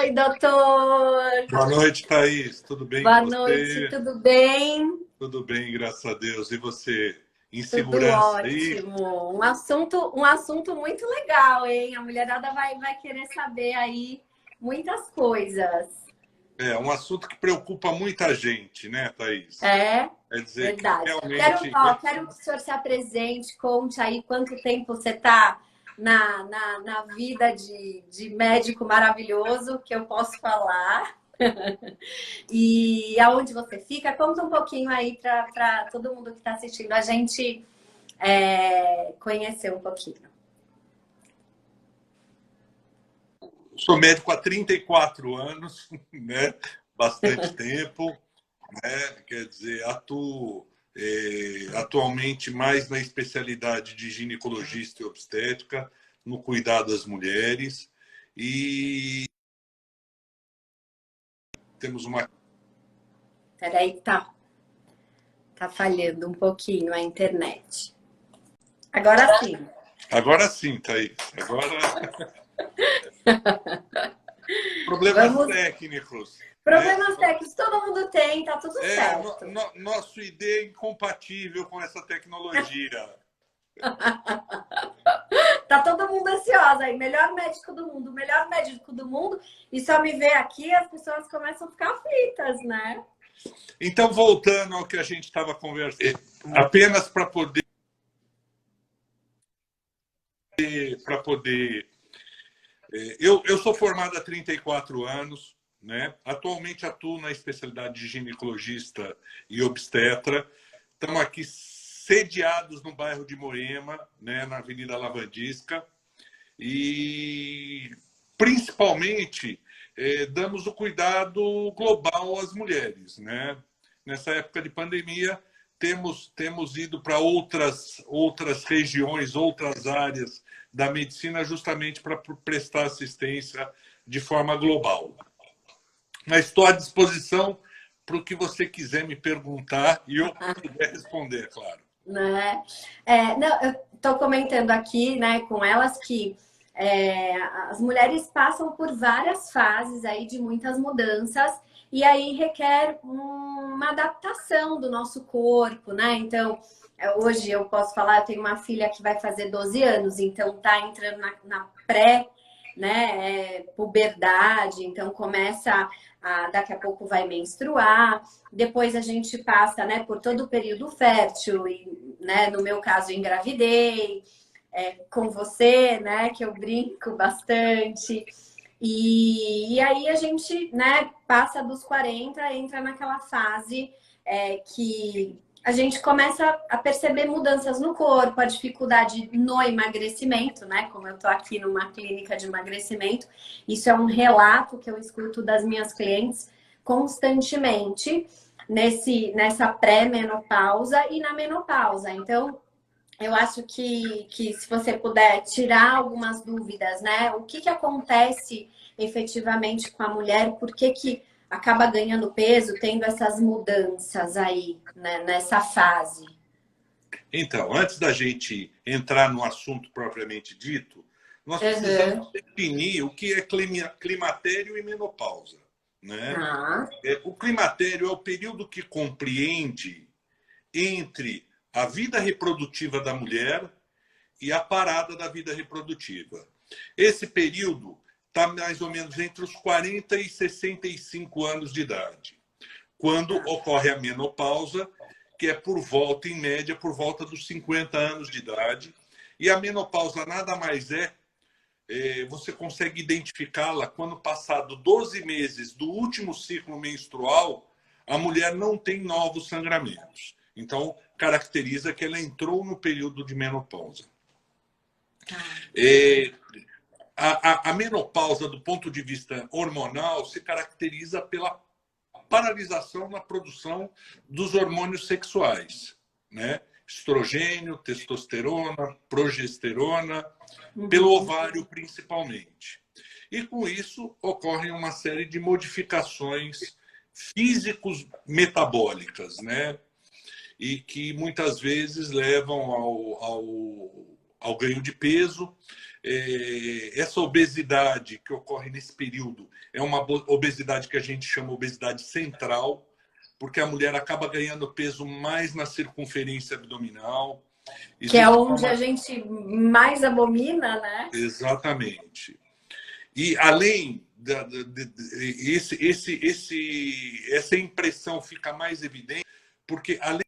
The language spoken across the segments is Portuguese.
Oi, doutor. Boa noite, Thaís. Tudo bem Boa com noite, você? tudo bem? Tudo bem, graças a Deus. E você? Em Tudo segurança aí? ótimo. Um assunto muito legal, hein? A mulherada vai querer saber aí muitas coisas. É um assunto que preocupa muita gente, né, Thaís? É, Quer dizer que verdade. Quero, realmente ó, quero que o senhor se apresente, conte aí quanto tempo você está na vida de médico maravilhoso, que eu posso falar. E aonde você fica? Conta um pouquinho aí para todo mundo que está assistindo a gente conhecer um pouquinho. sou médico há 34 anos, né? Bastante tempo, né? Quer dizer, atuo atualmente mais na especialidade de ginecologista e obstétrica, no cuidado das mulheres. E temos uma. Peraí, que tá falhando um pouquinho a internet. Agora sim. Agora sim, Thaís. Agora. Problemas Vamos. técnicos, né? Problemas técnicos, todo mundo tem, tá tudo certo. Nosso ID é incompatível com essa tecnologia. Tá todo mundo ansiosa aí. Melhor médico do mundo, melhor médico do mundo. E só me ver aqui, as pessoas começam a ficar aflitas, né? Então, voltando ao que a gente estava conversando, apenas para poder eu sou formado há 34 anos, né? Atualmente atuo na especialidade de ginecologista e obstetra. Estamos aqui sediados no bairro de Moema, né? Na Avenida Lavandisca. E, principalmente, damos o cuidado global às mulheres, né? Nessa época de pandemia, temos ido para outras regiões, outras áreas da medicina, justamente para prestar assistência de forma global. Mas estou à disposição para o que você quiser me perguntar e eu puder responder, claro. Né? Não, eu estou comentando aqui, né, com elas que as mulheres passam por várias fases aí de muitas mudanças e aí requer uma adaptação do nosso corpo, né? Então, hoje eu posso falar, eu tenho uma filha que vai fazer 12 anos, então tá entrando na pré, né, puberdade, então começa daqui a pouco vai menstruar, depois a gente passa, né, por todo o período fértil, e, né, no meu caso, engravidei, com você, né, que eu brinco bastante. E aí a gente, né, passa dos 40, entra naquela fase que a gente começa a perceber mudanças no corpo, a dificuldade no emagrecimento, né? Como eu tô aqui numa clínica de emagrecimento, isso é um relato que eu escuto das minhas clientes constantemente nessa pré-menopausa e na menopausa. Então, eu acho que se você puder tirar algumas dúvidas, né? O que acontece efetivamente com a mulher? Por que acaba ganhando peso, tendo essas mudanças aí, né, nessa fase? Então, antes da gente entrar no assunto propriamente dito, nós precisamos Uhum. definir o que é climatério e menopausa, né? Tá. O climatério é o período que compreende entre a vida reprodutiva da mulher e a parada da vida reprodutiva. Esse período está mais ou menos entre os 40 e 65 anos de idade, quando ocorre a menopausa, que é por volta, em média, por volta dos 50 anos de idade. E a menopausa nada mais você consegue identificá-la quando passado 12 meses do último ciclo menstrual, a mulher não tem novos sangramentos. Então, caracteriza que ela entrou no período de menopausa. É, a menopausa, do ponto de vista hormonal, se caracteriza pela paralisação na produção dos hormônios sexuais, né? Estrogênio, testosterona, progesterona, pelo ovário principalmente. E com isso ocorre uma série de modificações físicos metabólicas, né? E que muitas vezes levam ao ganho de peso, essa obesidade que ocorre nesse período é uma obesidade que a gente chama obesidade central, porque a mulher acaba ganhando peso mais na circunferência abdominal. Que é Existe onde a gente mais abomina, né? Exatamente. E além essa impressão fica mais evidente, porque além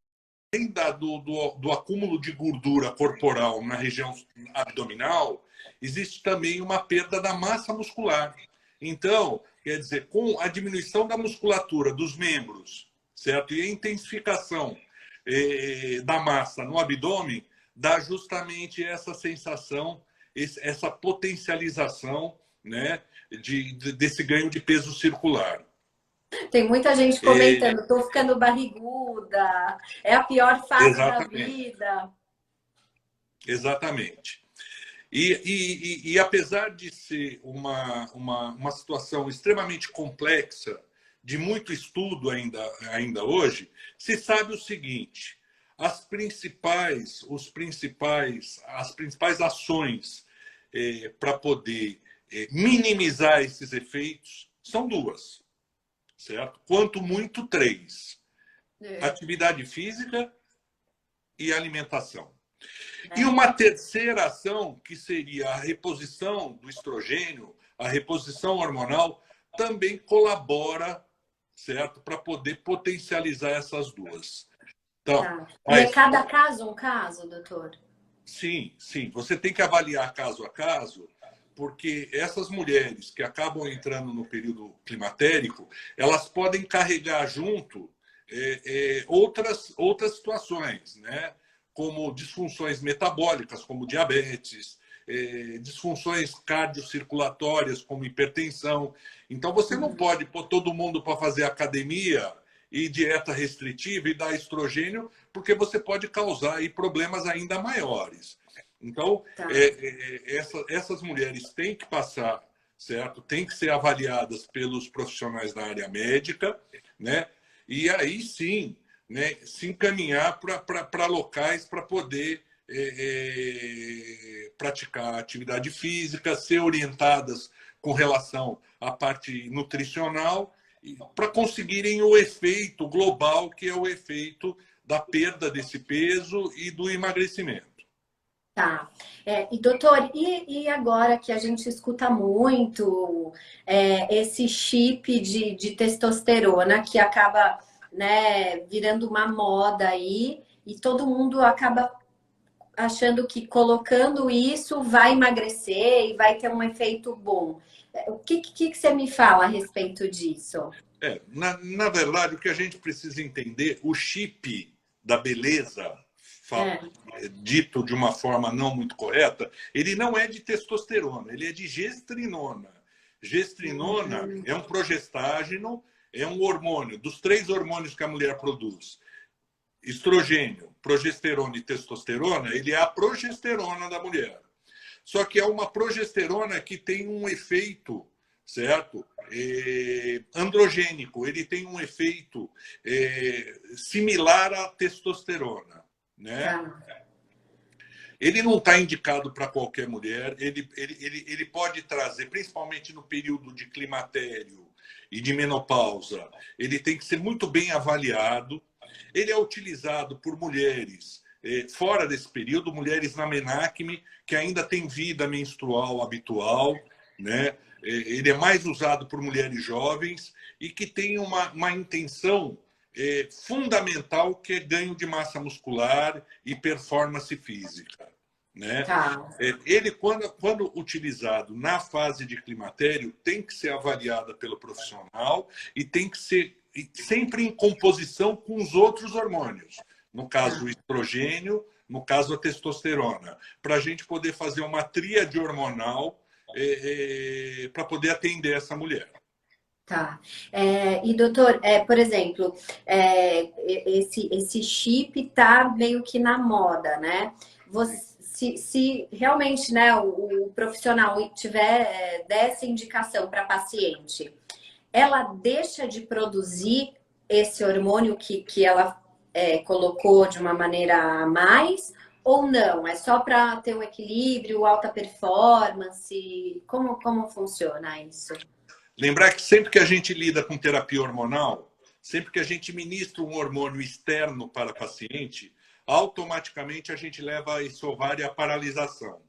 do acúmulo de gordura corporal na região abdominal, existe também uma perda da massa muscular. Então, quer dizer, com a diminuição da musculatura dos membros, certo? E a intensificação da massa no abdômen, dá justamente essa sensação, essa potencialização, né, desse ganho de peso circular. Tem muita gente comentando, estou ficando barriguda, é a pior fase da vida. Exatamente. E apesar de ser uma situação extremamente complexa, de muito estudo ainda hoje, se sabe o seguinte: as principais ações para poder minimizar esses efeitos são duas, certo? Quanto muito, três: atividade física e alimentação. E uma terceira ação, que seria a reposição do estrogênio, a reposição hormonal, também colabora, certo, para poder potencializar essas duas. Então, E é cada caso um caso, doutor? Sim, sim. Você tem que avaliar caso a caso, porque essas mulheres que acabam entrando no período climatérico, elas podem carregar junto outras situações, né? Como disfunções metabólicas, como diabetes, disfunções cardiocirculatórias, como hipertensão. Então, você não pode pôr todo mundo para fazer academia e dieta restritiva e dar estrogênio, porque você pode causar aí problemas ainda maiores. Então, essas mulheres têm que passar, certo? Têm que ser avaliadas pelos profissionais da área médica, né? E aí sim, né, se encaminhar para locais para poder praticar atividade física, ser orientadas com relação à parte nutricional, para conseguirem o efeito global, que é o efeito da perda desse peso e do emagrecimento. Tá. E doutor, e agora que a gente escuta muito esse chip de testosterona que acaba, né, virando uma moda aí, e todo mundo acaba achando que colocando isso vai emagrecer e vai ter um efeito bom. O que você me fala a respeito disso? Na verdade, o que a gente precisa entender, o chip da beleza, dito de uma forma não muito correta, ele não é de testosterona, ele é de gestrinona. Gestrinona é um progestágeno, é um hormônio, dos 3 hormônios que a mulher produz: estrogênio, progesterona e testosterona. Ele é a progesterona da mulher. Só que é uma progesterona que tem um efeito, certo? Androgênico. Ele tem um efeito similar à testosterona, né? Ele não está indicado para qualquer mulher. Ele pode trazer, principalmente no período de climatério e de menopausa, ele tem que ser muito bem avaliado. Ele é utilizado por mulheres fora desse período, mulheres na menacme, que ainda têm vida menstrual habitual, né? Ele é mais usado por mulheres jovens e que tem uma intenção fundamental, que é ganho de massa muscular e performance física, né? Ele, quando utilizado na fase de climatério, tem que ser avaliada pelo profissional e tem que ser sempre em composição com os outros hormônios. No caso, o estrogênio, no caso, a testosterona. Para a gente poder fazer uma tríade hormonal para poder atender essa mulher. Tá. E, doutor, por exemplo, esse chip tá meio que na moda, né? Se realmente, né, o profissional tiver dessa indicação para paciente, ela deixa de produzir esse hormônio que ela colocou de uma maneira a mais, Ou não? É só para ter um equilíbrio, alta performance? Como funciona isso? Lembrar que sempre que a gente lida com terapia hormonal, sempre que a gente ministra um hormônio externo para a paciente, automaticamente a gente leva esse ovário à paralisação.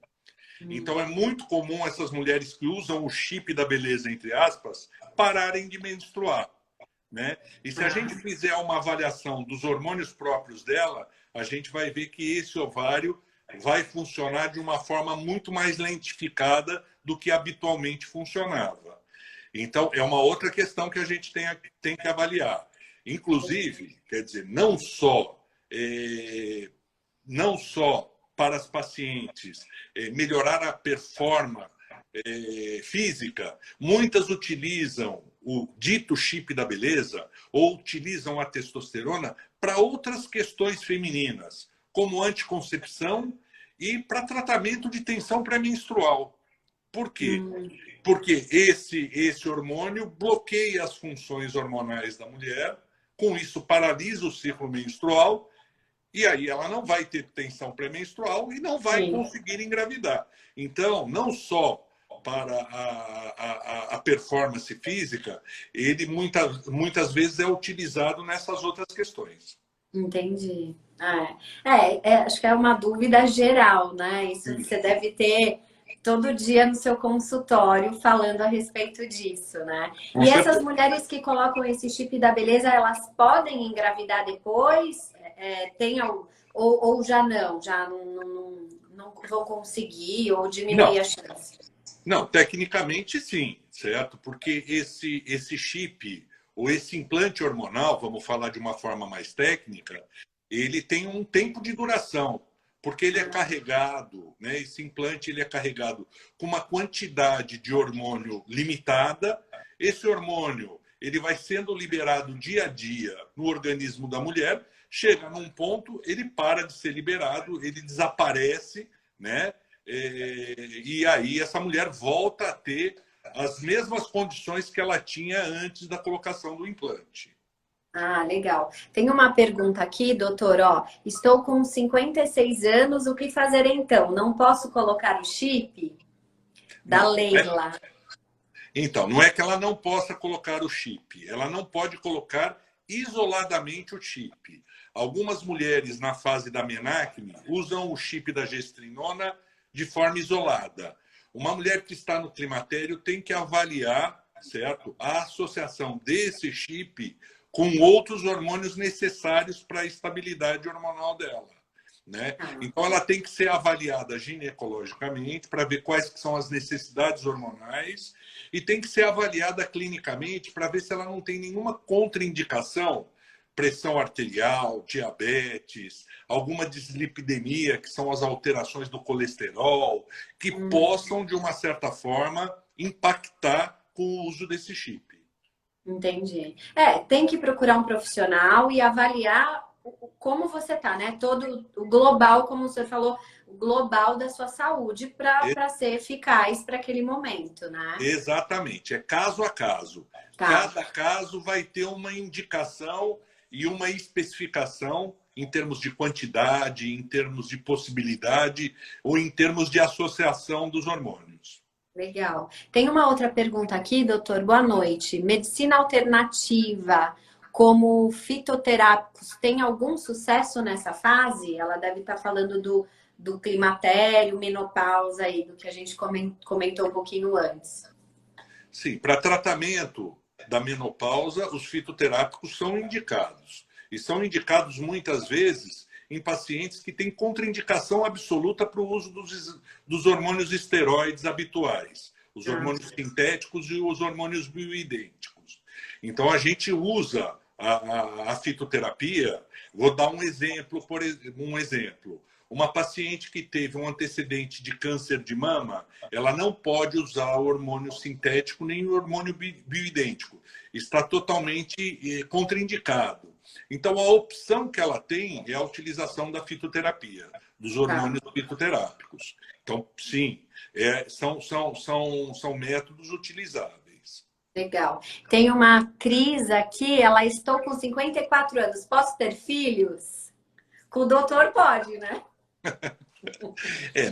Então é muito comum essas mulheres que usam o chip da beleza, entre aspas, pararem de menstruar, né? E se a gente fizer uma avaliação dos hormônios próprios dela, a gente vai ver que esse ovário vai funcionar de uma forma muito mais lentificada do que habitualmente funcionava. Então, é uma outra questão que a gente tem que avaliar. Inclusive, quer dizer, não só para as pacientes melhorar a performance física, muitas utilizam o dito chip da beleza ou utilizam a testosterona para outras questões femininas, como anticoncepção e para tratamento de tensão pré-menstrual. Por quê? Porque esse hormônio bloqueia as funções hormonais da mulher, com isso paralisa o ciclo menstrual, e aí ela não vai ter tensão pré-menstrual e não vai conseguir engravidar. Então, não só para a performance física, ele muitas vezes é utilizado nessas outras questões. Entendi. Acho que é uma dúvida geral, né? Isso você deve ter todo dia no seu consultório falando a respeito disso, né? E essas mulheres que colocam esse chip da beleza, elas podem engravidar depois? Ou já não vão conseguir ou Não, diminuir a chance? não, tecnicamente sim, certo? Porque esse chip ou esse implante hormonal, vamos falar de uma forma mais técnica, ele tem um tempo de duração, porque ele é carregado, né? Esse implante ele é carregado com uma quantidade de hormônio limitada. Esse hormônio ele vai sendo liberado dia a dia no organismo da mulher, chega num ponto, ele para de ser liberado, ele desaparece, né? E aí essa mulher volta a ter as mesmas condições que ela tinha antes da colocação do implante. Ah, legal. Tem uma pergunta aqui, doutor, ó. Estou com 56 anos, o que fazer então? Não posso colocar o chip? Da Não, Leila. então, não é que ela não possa colocar o chip, ela não pode colocar isoladamente o chip. Algumas mulheres na fase da menarquia usam o chip da gestrinona de forma isolada. Uma mulher que está no climatério tem que avaliar, certo, a associação desse chip com outros hormônios necessários para a estabilidade hormonal dela, né? Então, ela tem que ser avaliada ginecologicamente para ver quais que são as necessidades hormonais e tem que ser avaliada clinicamente para ver se ela não tem nenhuma contraindicação, pressão arterial, diabetes, alguma dislipidemia, que são as alterações do colesterol, que possam, de uma certa forma, impactar com o uso desse chip. Entendi. Tem que procurar um profissional e avaliar como você tá, né? Todo o global, como o senhor falou, o global da sua saúde para ser eficaz para aquele momento, né? Exatamente, é caso a caso. Tá. Cada caso vai ter uma indicação e uma especificação em termos de quantidade, em termos de possibilidade ou em termos de associação dos hormônios. Legal. Tem uma outra pergunta aqui, doutor. Boa noite. Medicina alternativa, como fitoterápicos, tem algum sucesso nessa fase? Ela deve estar falando do climatério, menopausa aí, do que a gente comentou um pouquinho antes. Sim, para tratamento da menopausa, os fitoterápicos são indicados. E são indicados muitas vezes em pacientes que têm contraindicação absoluta para o uso dos hormônios esteroides habituais, os hormônios sintéticos e os hormônios bioidênticos. Então, a gente usa a fitoterapia. Vou dar um exemplo, Uma paciente que teve um antecedente de câncer de mama, ela não pode usar o hormônio sintético nem o hormônio bioidêntico. Está totalmente contraindicado. Então, a opção que ela tem é a utilização da fitoterapia, dos hormônios fitoterápicos. Então, sim, são métodos utilizáveis. Legal. Tem uma Cris aqui, ela estou com 54 anos. Posso ter filhos? Com o doutor pode, né?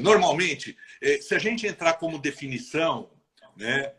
Normalmente, se a gente entrar como definição, né,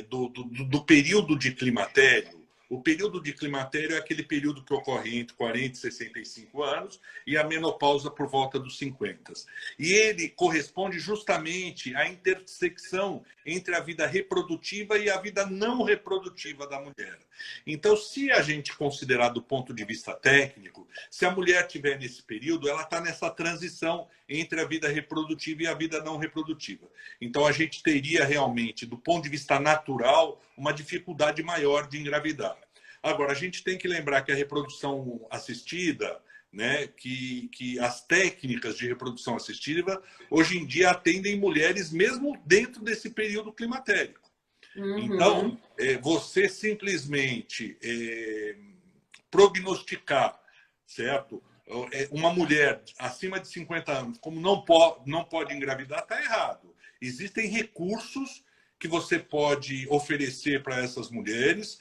do período de climatério, o período de climatério é aquele período que ocorre entre 40 e 65 anos e a menopausa por volta dos 50. E ele corresponde justamente à intersecção entre a vida reprodutiva e a vida não reprodutiva da mulher. Então, se a gente considerar do ponto de vista técnico, se a mulher estiver nesse período, ela está nessa transição entre a vida reprodutiva e a vida não reprodutiva. Então, a gente teria realmente, do ponto de vista natural, uma dificuldade maior de engravidar. Agora, a gente tem que lembrar que a reprodução assistida, né, que as técnicas de reprodução assistida, hoje em dia, atendem mulheres mesmo dentro desse período climatérico. Então, você simplesmente prognosticar, certo? Uma mulher acima de 50 anos, como não pode engravidar, está errado. Existem recursos que você pode oferecer para essas mulheres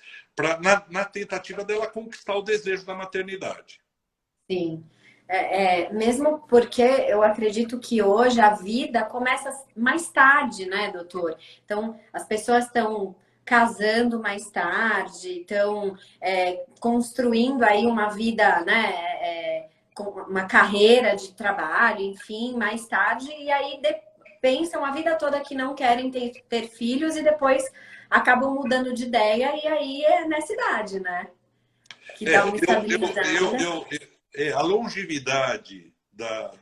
na tentativa dela conquistar o desejo da maternidade. Sim. Mesmo porque eu acredito que hoje a vida começa mais tarde, né, doutor? Então, as pessoas estão casando mais tarde, estão construindo aí uma vida, né, com uma carreira de trabalho, enfim, mais tarde, e aí pensam a vida toda que não querem ter filhos e depois acabam mudando de ideia, e aí é nessa idade, né? Que dá uma estabilizada. A longevidade da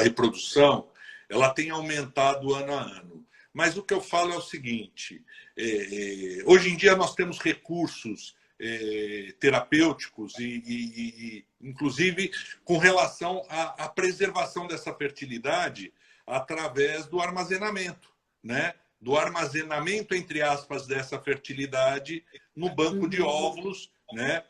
reprodução, ela tem aumentado ano a ano. Mas o que eu falo é o seguinte, hoje em dia nós temos recursos terapêuticos e inclusive com relação à preservação dessa fertilidade através do armazenamento, né? Do armazenamento, entre aspas, dessa fertilidade no banco de óvulos, né?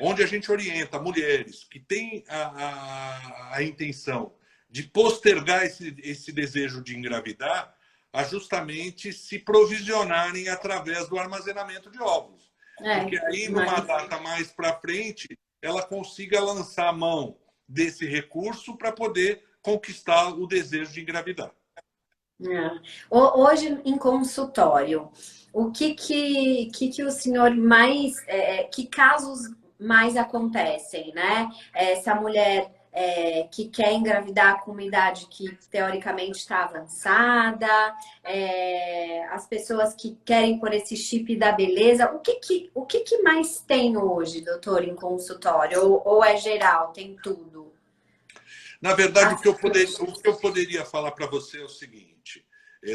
Onde a gente orienta mulheres que têm a intenção de postergar esse desejo de engravidar a justamente se provisionarem através do armazenamento de óvulos. Porque aí, numa data mais para frente, ela consiga lançar a mão desse recurso para poder conquistar o desejo de engravidar. Hoje, em consultório, o que o senhor mais... que casos mais acontecem, né? Essa mulher que quer engravidar com uma idade que teoricamente está avançada, as pessoas que querem por esse chip da beleza. O que mais tem hoje, doutor, em consultório? Ou é geral, tem tudo? Na verdade, o que eu poderia falar para você é o seguinte.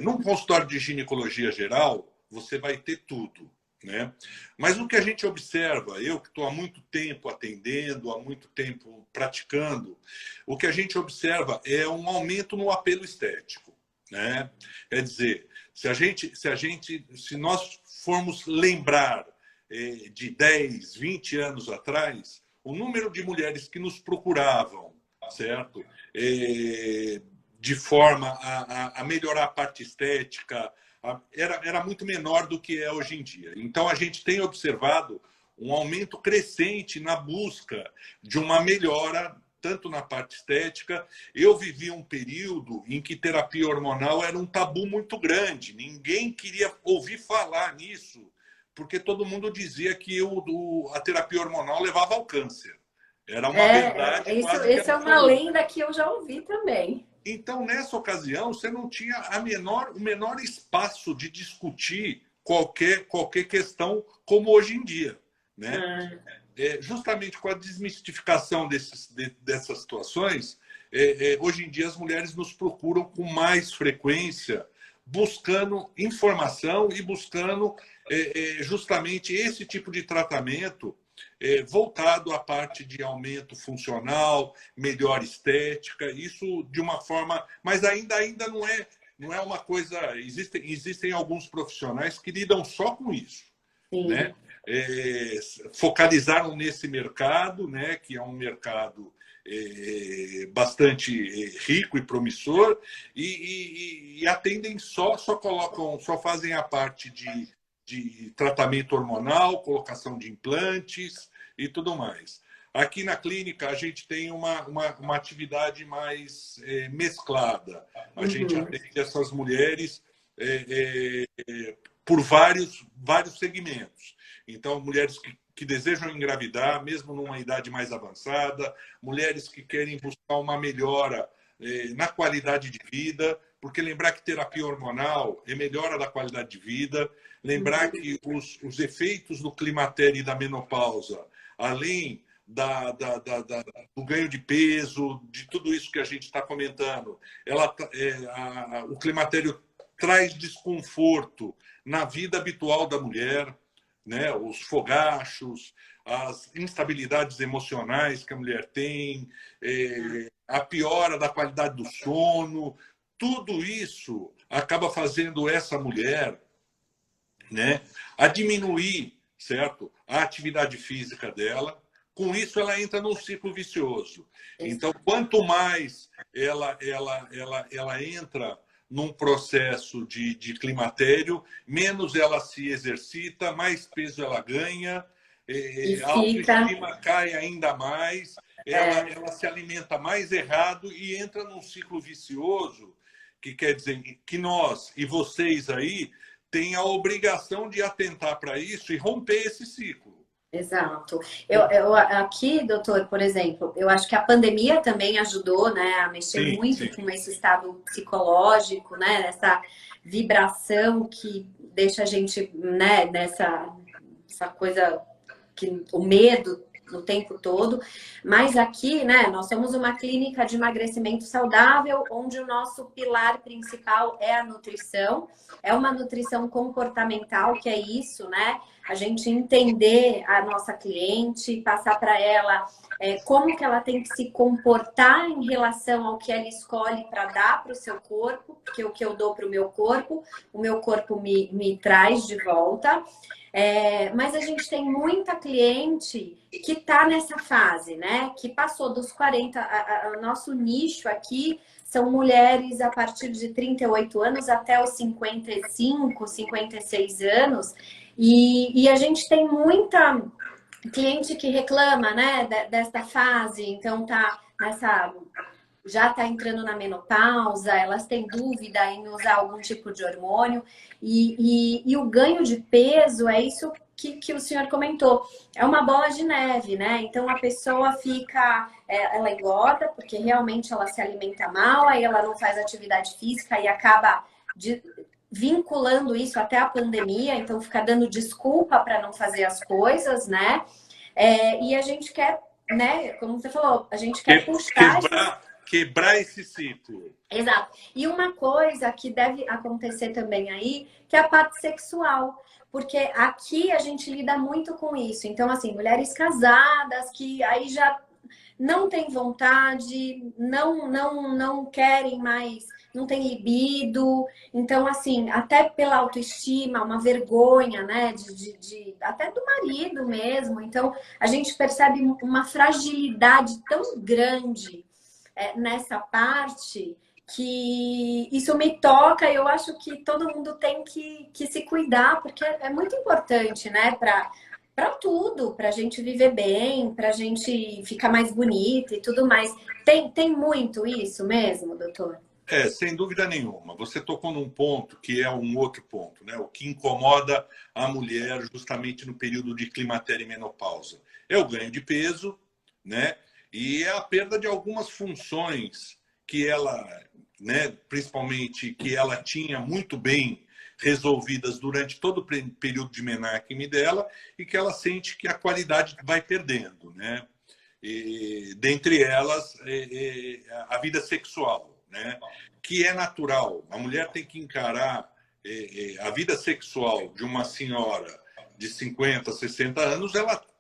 Num consultório de ginecologia geral, você vai ter tudo, né? Mas o que a gente observa, eu que estou há muito tempo atendendo, há muito tempo praticando, o que a gente observa é um aumento no apelo estético, né? Quer dizer, se nós formos lembrar de 10, 20 anos atrás, o número de mulheres que nos procuravam, certo? De forma a melhorar a parte estética, era muito menor do que é hoje em dia. Então, a gente tem observado um aumento crescente na busca de uma melhora, tanto na parte estética. Eu vivi um período em que terapia hormonal era um tabu muito grande. Ninguém queria ouvir falar nisso, porque todo mundo dizia que a terapia hormonal levava ao câncer. Era uma verdade quase que isso é uma lenda que eu já ouvi também. Então, nessa ocasião, você não tinha o menor espaço de discutir qualquer questão como hoje em dia, né? Justamente com a desmistificação dessas situações, hoje em dia as mulheres nos procuram com mais frequência, buscando informação e buscando justamente esse tipo de tratamento voltado à parte de aumento funcional, melhor estética, isso de uma forma... Mas ainda não é uma coisa... Existem alguns profissionais que lidam só com isso. Né? Focalizaram nesse mercado, né? Que é um mercado bastante rico e promissor, e atendem só fazem a parte de tratamento hormonal, colocação de implantes e tudo mais. Aqui na clínica, a gente tem uma atividade mais mesclada. A gente atende essas mulheres por vários segmentos. Então, mulheres que desejam engravidar, mesmo numa idade mais avançada, mulheres que querem buscar uma melhora na qualidade de vida, porque lembrar que terapia hormonal é melhora da qualidade de vida, lembrar que os efeitos do climatério e da menopausa, além do ganho de peso, de tudo isso que a gente está comentando, o climatério traz desconforto na vida habitual da mulher, né? Os fogachos, as instabilidades emocionais que a mulher tem, a piora da qualidade do sono, tudo isso acaba fazendo essa mulher, né, a diminuir, certo, a atividade física dela. Com isso, ela entra num ciclo vicioso. Então, quanto mais ela entra num processo de climatério, menos ela se exercita, mais peso ela ganha, a autoestima cai ainda mais, ela se alimenta mais errado e entra num ciclo vicioso, que quer dizer que nós e vocês aí têm a obrigação de atentar para isso e romper esse ciclo. Exato. Aqui, doutor, por exemplo, eu acho que a pandemia também ajudou, né, a mexer muito com esse estado psicológico, né, essa vibração que deixa a gente, né, essa coisa, o medo o tempo todo. Mas aqui, né, nós somos uma clínica de emagrecimento saudável, onde o nosso pilar principal é a nutrição. É uma nutrição comportamental, que é isso, né? A gente entender a nossa cliente, passar para ela como que ela tem que se comportar em relação ao que ela escolhe para dar para o seu corpo, porque o que eu dou para o meu corpo me traz de volta. Mas a gente tem muita cliente que está nessa fase, né? Que passou dos 40, o nosso nicho aqui são mulheres a partir de 38 anos até os 55, 56 anos. E a gente tem muita cliente que reclama, né, desta fase, então já está entrando na menopausa, elas têm dúvida em usar algum tipo de hormônio, e o ganho de peso é isso que o senhor comentou, é uma bola de neve, né? Então a pessoa ela engorda porque realmente ela se alimenta mal, aí ela não faz atividade física e acaba vinculando isso até a pandemia, então fica dando desculpa para não fazer as coisas, né? E a gente quer, né, como você falou, a gente quer quebrar esse ciclo. Exato. E uma coisa que deve acontecer também aí, que é a parte sexual. Porque aqui a gente lida muito com isso. Então, assim, mulheres casadas que aí já não têm vontade, não querem mais, não tem libido. Então, assim, até pela autoestima, uma vergonha, né? Até do marido mesmo. Então, a gente percebe uma fragilidade tão grande nessa parte que isso me toca e eu acho que todo mundo tem que se cuidar, porque é muito importante, né? Para tudo, para a gente viver bem, para a gente ficar mais bonita e tudo mais. Tem muito isso mesmo, doutor? Sem dúvida nenhuma. Você tocou num ponto que é um outro ponto, né? O que incomoda a mulher justamente no período de climatério e menopausa. É o ganho de peso, né? E é a perda de algumas funções que ela, né, principalmente que ela tinha muito bem resolvidas durante todo o período de menarquime dela e que ela sente que a qualidade vai perdendo, né? E, dentre elas, a vida sexual, né? Que é natural. A mulher tem que encarar a vida sexual de uma senhora de 50, 60 anos,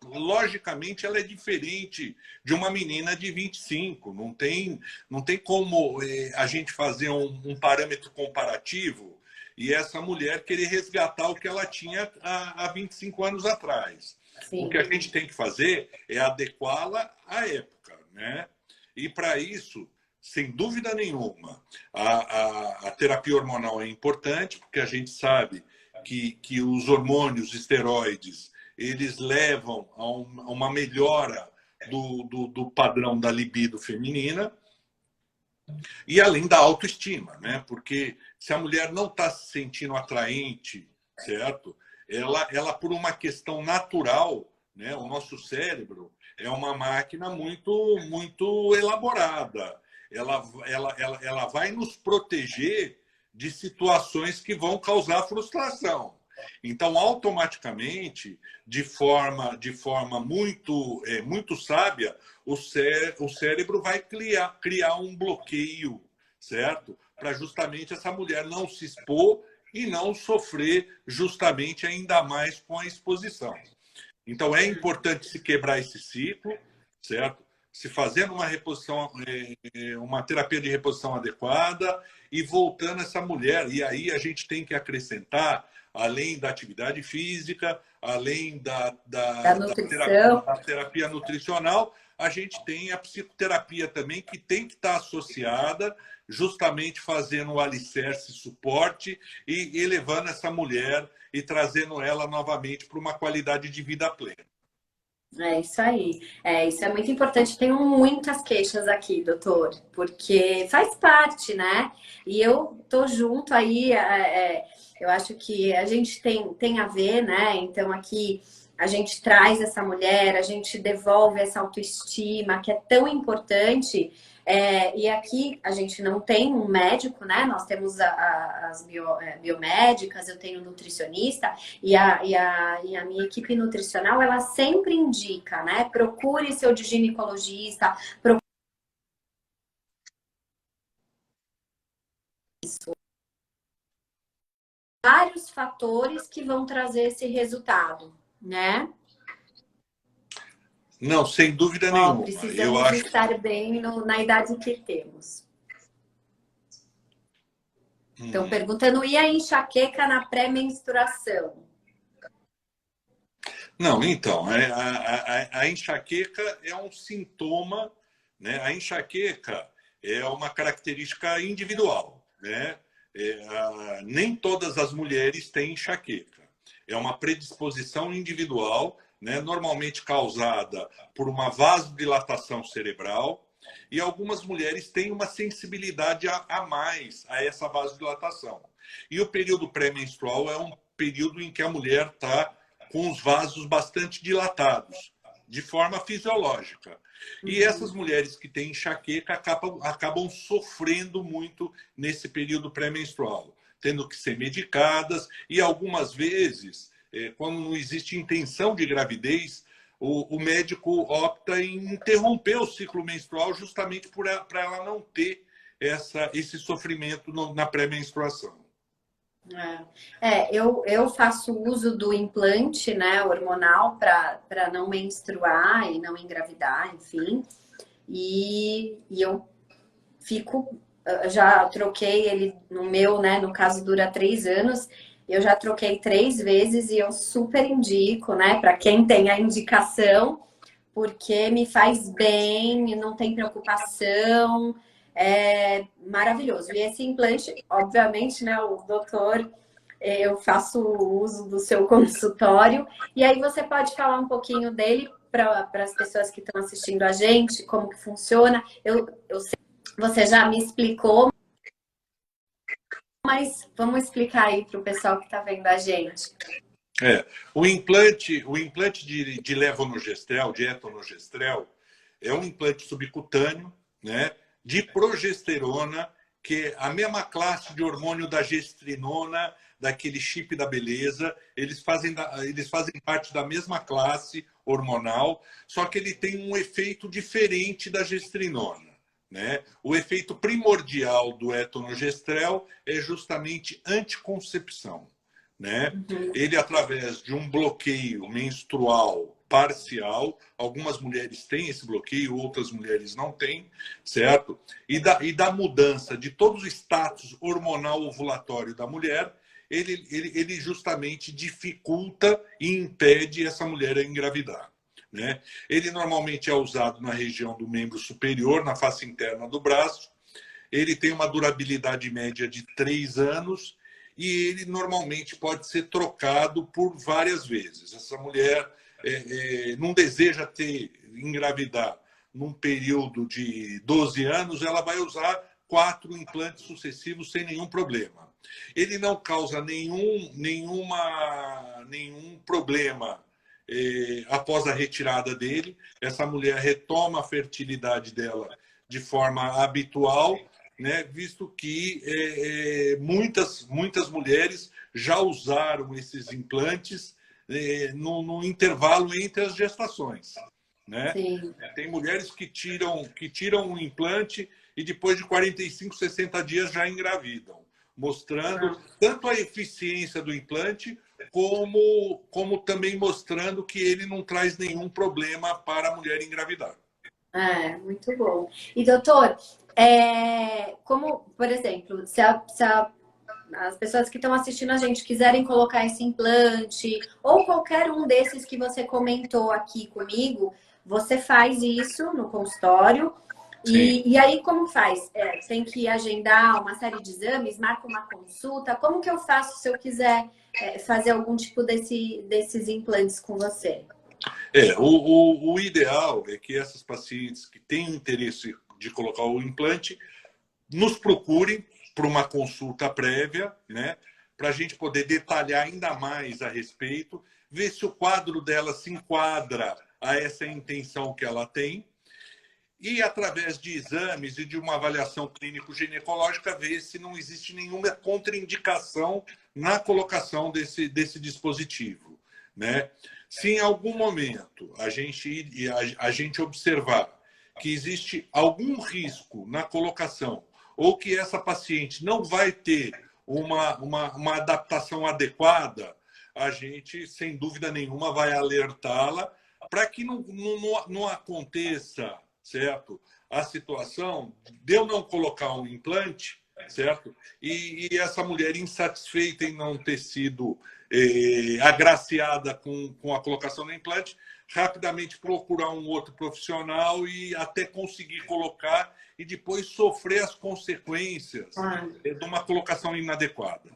logicamente, ela é diferente de uma menina de 25. Não tem como a gente fazer um parâmetro comparativo e essa mulher querer resgatar o que ela tinha há 25 anos atrás. Sim. O que a gente tem que fazer é adequá-la à época, né? E para isso, sem dúvida nenhuma, a terapia hormonal é importante, porque a gente sabe que os hormônios esteroides, eles levam a uma melhora do padrão da libido feminina e além da autoestima, né? Porque se a mulher não está se sentindo atraente, certo? Ela, por uma questão natural, né? O nosso cérebro é uma máquina muito elaborada. Ela vai nos proteger de situações que vão causar frustração. Então, automaticamente, de forma muito sábia, o cérebro vai criar um bloqueio, certo? Para justamente essa mulher não se expor e não sofrer justamente ainda mais com a exposição. Então, é importante se quebrar esse ciclo, certo? Se fazendo uma reposição, uma terapia de reposição adequada e voltando essa mulher. E aí a gente tem que acrescentar, além da atividade física, além Da nutrição. da terapia nutricional, a gente tem a psicoterapia também, que tem que estar associada, justamente fazendo o alicerce, suporte e elevando essa mulher e trazendo ela novamente para uma qualidade de vida plena. É isso aí. Isso é muito importante. Tenho muitas queixas aqui, doutor, porque faz parte, né? E eu tô junto aí. Eu acho que a gente tem a ver, né? Então aqui a gente traz essa mulher, a gente devolve essa autoestima que é tão importante. E aqui a gente não tem um médico, né? Nós temos as biomédicas, eu tenho nutricionista e a minha equipe nutricional, ela sempre indica, né? Procure seu ginecologista, procure vários fatores que vão trazer esse resultado, né? Não, sem dúvida nenhuma. Eu Precisamos acho. estar bem na idade que temos. Estão perguntando, e a enxaqueca na pré-menstruação? Não, então, a enxaqueca é um sintoma, né? A enxaqueca é uma característica individual, né? Nem todas as mulheres têm enxaqueca. É uma predisposição individual, né? Normalmente causada por uma vasodilatação cerebral, e algumas mulheres têm uma sensibilidade a mais a essa vasodilatação. E o período pré-menstrual é um período em que a mulher está com os vasos bastante dilatados, de forma fisiológica. E essas mulheres que têm enxaqueca acabam sofrendo muito nesse período pré-menstrual, tendo que ser medicadas e algumas vezes, quando não existe intenção de gravidez, o médico opta em interromper o ciclo menstrual justamente para ela não ter esse sofrimento na pré-menstruação. Eu faço uso do implante, né, hormonal para não menstruar e não engravidar, enfim. E eu já troquei ele no meu, né, no caso dura 3 anos. Eu já troquei 3 vezes e eu super indico, né, para quem tem a indicação, porque me faz bem, não tem preocupação, é maravilhoso. E esse implante, obviamente, né, o doutor, eu faço uso do seu consultório, e aí você pode falar um pouquinho dele para as pessoas que estão assistindo a gente, como que funciona. Eu sei, você já me explicou, mas vamos explicar aí para o pessoal que está vendo a gente. O implante de levonorgestrel, de etonogestrel, é um implante subcutâneo, né, de progesterona, que é a mesma classe de hormônio da gestrinona, daquele chip da beleza. Eles fazem parte da mesma classe hormonal, só que ele tem um efeito diferente da gestrinona, né? O efeito primordial do etonogestrel é justamente anticoncepção, né? Ele, através de um bloqueio menstrual parcial, algumas mulheres têm esse bloqueio, outras mulheres não têm, certo? E da mudança de todo o status hormonal ovulatório da mulher, ele justamente dificulta e impede essa mulher a engravidar, né? Ele normalmente é usado na região do membro superior, na face interna do braço. Ele tem uma durabilidade média de 3 anos e ele normalmente pode ser trocado por várias vezes. Essa mulher não deseja engravidar num período de 12 anos, ela vai usar 4 implantes sucessivos sem nenhum problema. Ele não causa nenhum problema após a retirada dele. Essa mulher retoma a fertilidade dela de forma habitual, né, visto que muitas mulheres já usaram esses implantes no intervalo entre as gestações. Né? Tem mulheres que tiram um implante e depois de 45, 60 dias já engravidam, mostrando tanto a eficiência do implante como também mostrando que ele não traz nenhum problema para a mulher engravidar. Muito bom. E, doutor, como, por exemplo, se as pessoas que estão assistindo a gente quiserem colocar esse implante ou qualquer um desses que você comentou aqui comigo, você faz isso no consultório. E aí, como faz? Tem que agendar uma série de exames, marca uma consulta. Como que eu faço se eu quiser fazer algum tipo desses implantes com você? O ideal é que essas pacientes que têm interesse de colocar o implante nos procurem para uma consulta prévia, né? Para a gente poder detalhar ainda mais a respeito, ver se o quadro dela se enquadra a essa intenção que ela tem e, através de exames e de uma avaliação clínico-ginecológica, ver se não existe nenhuma contraindicação na colocação desse dispositivo, né? Se em algum momento a gente observar que existe algum risco na colocação ou que essa paciente não vai ter uma adaptação adequada, a gente, sem dúvida nenhuma, vai alertá-la para que não aconteça, certo? A situação de eu não colocar um implante, certo? E essa mulher insatisfeita em não ter sido agraciada com a colocação do implante, rapidamente procurar um outro profissional e até conseguir colocar e depois sofrer as consequências de uma colocação inadequada.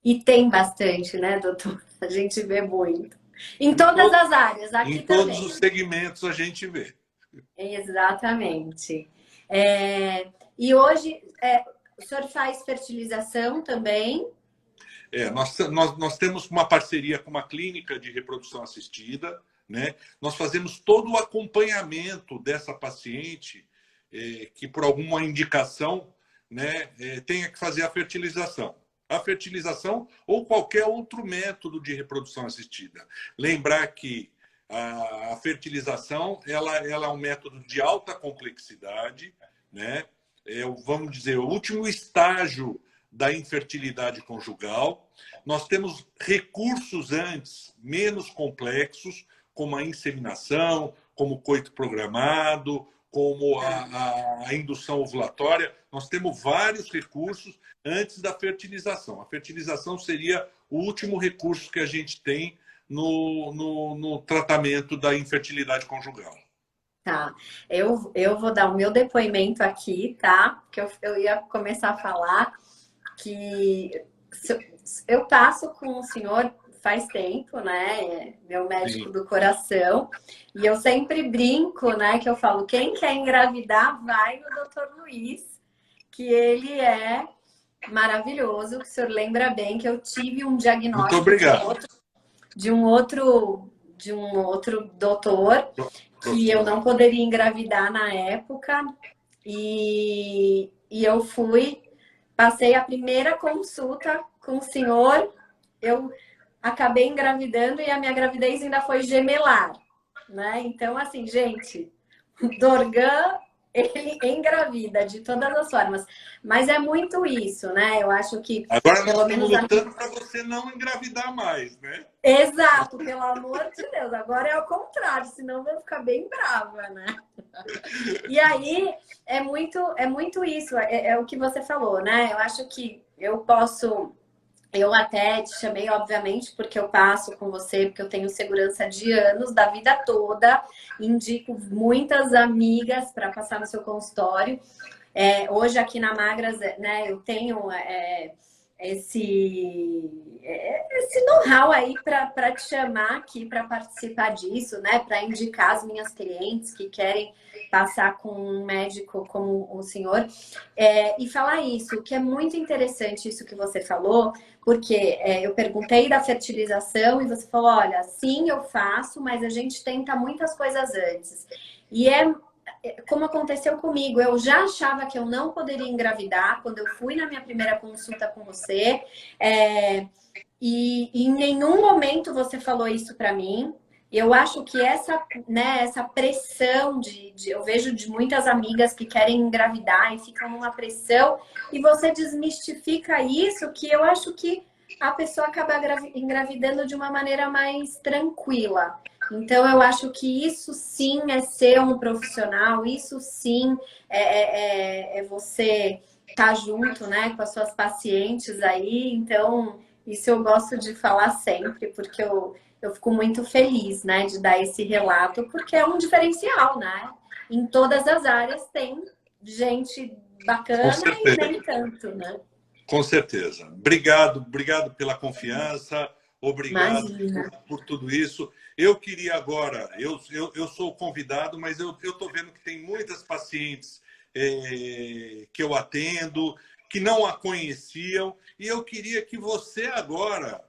E tem bastante, né, doutor? A gente vê muito. Em todas as áreas, aqui também. Em todos os segmentos a gente vê. Exatamente. E hoje, o senhor faz fertilização também? Nós temos uma parceria com uma clínica de reprodução assistida, né? Nós fazemos todo o acompanhamento dessa paciente que, por alguma indicação, né, tenha que fazer a fertilização. A fertilização ou qualquer outro método de reprodução assistida. Lembrar que a fertilização ela é um método de alta complexidade, né? Vamos dizer, o último estágio da infertilidade conjugal. Nós temos recursos antes menos complexos, como a inseminação, como o coito programado, como a indução ovulatória. Nós temos vários recursos antes da fertilização. A fertilização seria o último recurso que a gente tem no tratamento da infertilidade conjugal. Tá, eu vou dar o meu depoimento aqui, tá? Porque eu ia começar a falar que eu passo com o senhor faz tempo, né? Meu médico do coração. E eu sempre brinco, né? Que eu falo, quem quer engravidar, vai no Dr. Luiz, que ele é maravilhoso, que o senhor lembra bem que eu tive um diagnóstico Muito obrigado. de um outro doutor que eu não poderia engravidar na época e eu passei a primeira consulta com o senhor, eu acabei engravidando e a minha gravidez ainda foi gemelar, né? Então, assim, gente, Dorgan, ele engravida de todas as formas, mas é muito isso, né? Eu acho que agora nós estamos lutando para você não engravidar mais, né? Exato, pelo amor de Deus. Agora é o contrário, senão eu vou ficar bem brava, né? E aí é muito isso, é o que você falou, né? Eu acho que eu até te chamei, obviamente, porque eu passo com você, porque eu tenho segurança de anos, da vida toda, indico muitas amigas para passar no seu consultório. Hoje aqui na Magras, né, eu tenho esse know-how aí para te chamar aqui para participar disso, né? Para indicar as minhas clientes que querem passar com um médico como o senhor. E falar isso, que é muito interessante isso que você falou, porque eu perguntei da fertilização e você falou, olha, sim, eu faço, mas a gente tenta muitas coisas antes. E como aconteceu comigo, eu já achava que eu não poderia engravidar quando eu fui na minha primeira consulta com você, e em nenhum momento você falou isso para mim. Eu acho que essa pressão eu vejo de muitas amigas que querem engravidar e ficam numa pressão, e você desmistifica isso, que eu acho que a pessoa acaba engravidando de uma maneira mais tranquila. Então, eu acho que isso sim é ser um profissional, isso sim é você estar junto, né, com as suas pacientes aí. Então, isso eu gosto de falar sempre, porque eu fico muito feliz, né, de dar esse relato, porque é um diferencial, né? Em todas as áreas tem gente bacana e nem tanto, né? Com certeza. Obrigado pela confiança, obrigado por tudo isso. Eu queria agora, eu sou convidado, mas eu estou vendo que tem muitas pacientes que eu atendo, que não a conheciam, e eu queria que você agora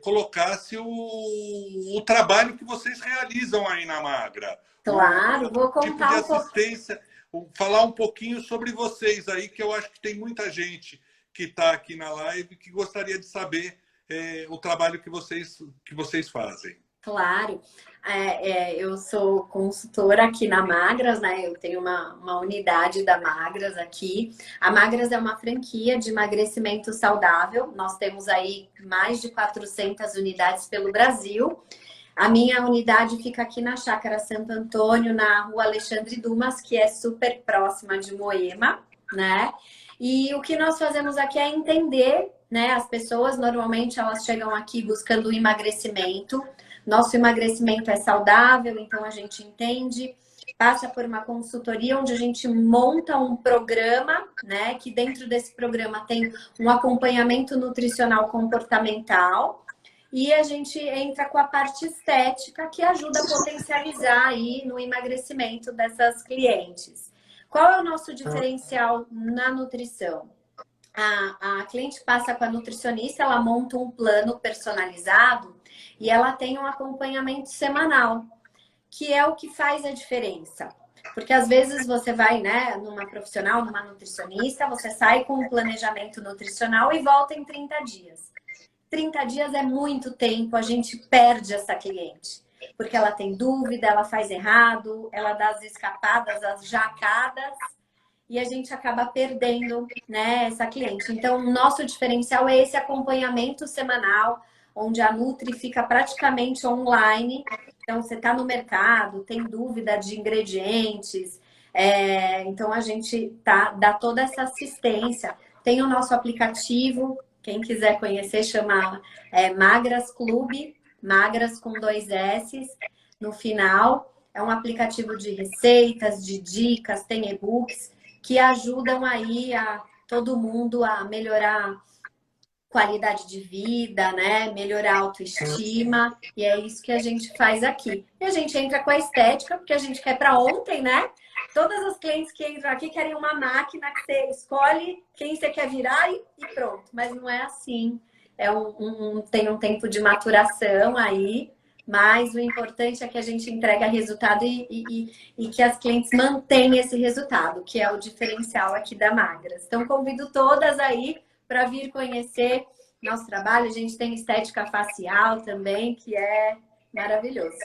colocasse o trabalho que vocês realizam aí na Magra. Claro, vou contar tipo de assistência, falar um pouquinho sobre vocês aí, que eu acho que tem muita gente que está aqui na live que gostaria de saber o trabalho que vocês fazem. Claro, eu sou consultora aqui na Magras, né? Eu tenho uma unidade da Magras aqui. A Magras é uma franquia de emagrecimento saudável. Nós temos aí mais de 400 unidades pelo Brasil. A minha unidade fica aqui na Chácara Santo Antônio, na rua Alexandre Dumas, que é super próxima de Moema, né? E o que nós fazemos aqui é entender, né? As pessoas, normalmente, elas chegam aqui buscando emagrecimento. Nosso emagrecimento é saudável, então a gente entende, passa por uma consultoria onde a gente monta um programa, né? Que dentro desse programa tem um acompanhamento nutricional comportamental, e a gente entra com a parte estética que ajuda a potencializar aí no emagrecimento dessas clientes. Qual é o nosso diferencial na nutrição? A cliente passa com a nutricionista, ela monta um plano personalizado e ela tem um acompanhamento semanal, que é o que faz a diferença. Porque às vezes você vai, né, numa profissional, numa nutricionista, você sai com um planejamento nutricional e volta em 30 dias. 30 dias é muito tempo, a gente perde essa cliente. Porque ela tem dúvida, ela faz errado, ela dá as escapadas, as jacadas, e a gente acaba perdendo, né, essa cliente. Então, o nosso diferencial é esse acompanhamento semanal, onde a Nutri fica praticamente online. Então, você está no mercado, tem dúvida de ingredientes, então a gente dá toda essa assistência. Tem o nosso aplicativo, quem quiser conhecer, chama Magras Clube, Magras com 2 S no final. É um aplicativo de receitas, de dicas, tem e-books que ajudam aí a todo mundo a melhorar qualidade de vida, né? Melhorar a autoestima. E é isso que a gente faz aqui. E a gente entra com a estética, porque a gente quer para ontem, né? Todas as clientes que entram aqui querem uma máquina que você escolhe quem você quer virar e pronto. Mas não é assim. Tem um tempo de maturação aí. Mas o importante é que a gente entrega resultado e que as clientes mantenham esse resultado, que é o diferencial aqui da Magras. Então, convido todas aí para vir conhecer nosso trabalho. A gente tem estética facial também, que é maravilhoso.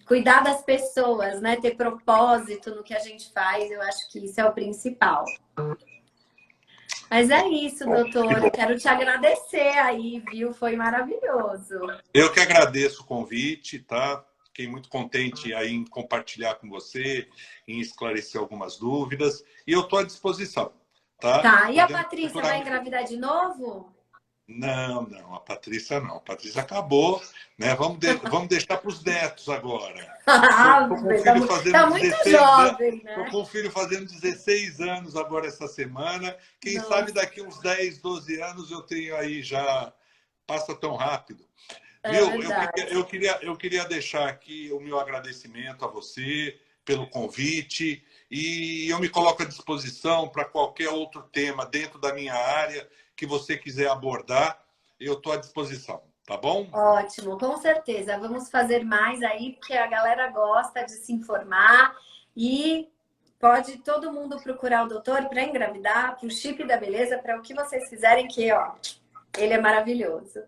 Cuidar das pessoas, né? Ter propósito no que a gente faz, eu acho que isso é o principal. Mas é isso, doutor. Eu quero te agradecer aí, viu? Foi maravilhoso. Eu que agradeço o convite, tá? Fiquei muito contente aí em compartilhar com você, em esclarecer algumas dúvidas. E eu estou à disposição, tá? Tá. E a Patrícia vai engravidar de novo? Não, não, a Patrícia não. A Patrícia acabou, né? Vamos deixar para os netos agora. Ah, Estou com o filho tá fazendo muito 16 anos. jovem, Estou né? com o filho fazendo 16 anos agora essa semana. Quem sabe Nossa, daqui uns 10, 12 anos eu tenho aí já. Passa tão rápido. é Viu? verdade. Eu queria deixar aqui o meu agradecimento a você pelo convite e eu me coloco à disposição para qualquer outro tema dentro da minha área que você quiser abordar, eu estou à disposição, tá bom? Ótimo, com certeza. Vamos fazer mais aí, porque a galera gosta de se informar e pode todo mundo procurar o doutor para engravidar, para o chip da beleza, para o que vocês quiserem, que ó, ele é maravilhoso.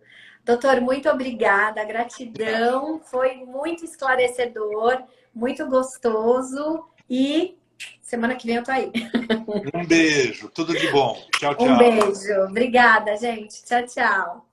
Doutor, muito obrigada, gratidão, foi muito esclarecedor, muito gostoso e semana que vem eu tô aí. Um beijo, tudo de bom. Tchau, Um tchau. beijo, obrigada, gente. Tchau, tchau.